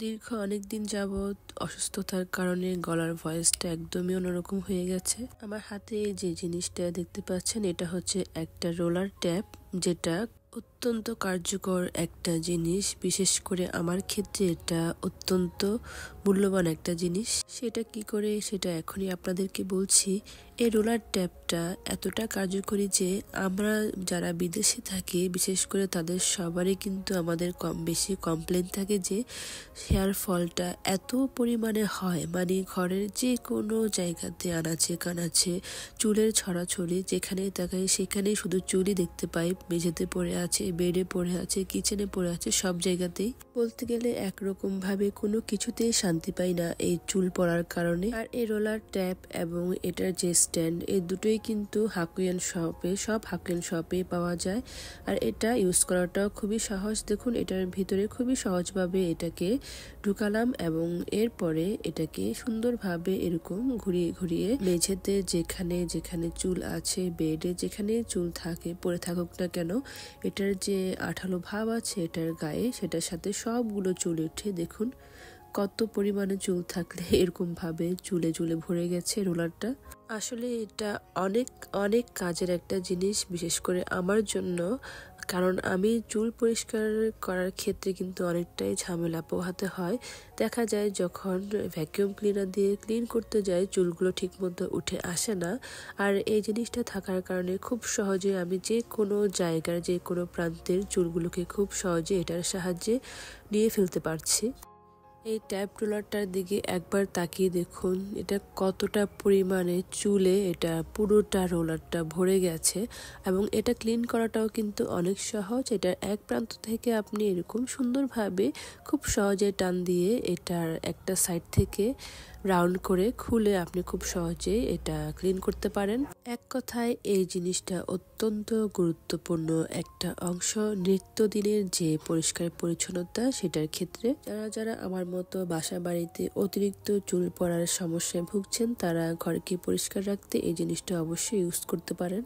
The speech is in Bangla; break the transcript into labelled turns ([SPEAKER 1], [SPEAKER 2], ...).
[SPEAKER 1] দীর্ঘ অনেক দিন যাবৎ অসুস্থতার কারণে গলার ভয়েসটা একদমই অন্যরকম হয়ে গেছে। আমার হাতে যে জিনিসটা দেখতে পাচ্ছেন এটা হচ্ছে একটা রোলার ট্যাপ, যেটা অত্যন্ত কার্যকর একটা জিনিস। বিশেষ করে আমার ক্ষেত্রে এটা অত্যন্ত মূল্যবান একটা জিনিস। সেটা কি করে সেটা এখনই আপনাদেরকে বলছি। এই রোলার ট্যাপটা এতটা কার্যকরী যে আমরা যারা বিদেশে থাকি, বিশেষ করে তাদের সবারই কিন্তু আমাদের কম বেশি কমপ্লেন থাকে যে হেয়ার ফলটা এত পরিমাণে হয়, মানে ঘরের যে কোনো জায়গাতে আনাচে কানাচে চুলের ছড়াছড়ি, যেখানে তাকাই সেখানেই শুধু চুলই দেখতে পাই। মেঝেতে পড়ে আছে, বেডে পড়ে আছে, কিচেনে পড়ে আছে, সব জায়গাতেই বলতে গেলে একরকম ভাবে কোনো কিছুতেই শান্তি পাই না এই চুল পড়ার কারণে। আর এই রোলার ট্যাপ এবং এটার যে স্ট্যান্ড, এই দুটোই কিন্তু সব হাকুয়ান শপে পাওয়া যায়। আর এটা ইউজ করাটাও খুবই সহজ। দেখুন, এটার ভিতরে খুবই সহজভাবে এটাকে ঢুকালাম এবং এরপরে এটাকে সুন্দরভাবে এরকম ঘুরিয়ে ঘুরিয়ে মেঝেতে যেখানে যেখানে চুল আছে, বেডে যেখানে চুল থাকে পড়ে থাকুক না কেন, এটার যে আঠালো ভাব আছে এটার গায়ে, সেটার সাথে সবগুলো চুল উঠে দেখুন কত পরিমাণে চুল থাকলে এরকম ভাবে চুলে চুলে ভরে গেছে রোলারটা। আসলে এটা অনেক অনেক কাজের একটা জিনিস, বিশেষ করে আমার জন্য, কারণ আমি চুল পরিষ্কার করার ক্ষেত্রে কিন্তু অনেকটাই ঝামেলা পোহাতে হয়। দেখা যায় যখন ভ্যাকুয়াম ক্লিনার দিয়ে ক্লিন করতে যাই, চুলগুলো ঠিকমতো উঠে আসে না। আর এই জিনিসটা থাকার কারণে খুব সহজে আমি যে কোনো জায়গার যে কোনো প্রান্তের চুলগুলোকে খুব সহজে এটার সাহায্যে নিয়ে ফেলতে পারছি। এই ট্যাপ রোলারটার দিকে একবার তাকিয়ে দেখুন, এটা কতটা পরিমাণে চুলে এটা পুরোটা রোলারটা ভরে গেছে। এবং এটা ক্লিন করাটাও কিন্তু অনেক সহজ। এটার এক প্রান্ত থেকে আপনি এরকম সুন্দরভাবে খুব সহজে টান দিয়ে এটার একটা সাইড থেকে রাউন্ড করে খুলে আপনি খুব সহজে এটা ক্লিন করতে পারেন। এক কথায় এই জিনিসটা অত্যন্ত গুরুত্বপূর্ণ একটা অংশ নিত্যদিনের যে পরিষ্কার পরিচ্ছন্নতা সেটার ক্ষেত্রে। যারা যারা আমার মতো বাসা বাড়িতে অতিরিক্ত চুল পড়ার সমস্যায় ভুগছেন, তারা ঘরকে পরিষ্কার রাখতে এই জিনিসটা অবশ্যই ইউজ করতে পারেন।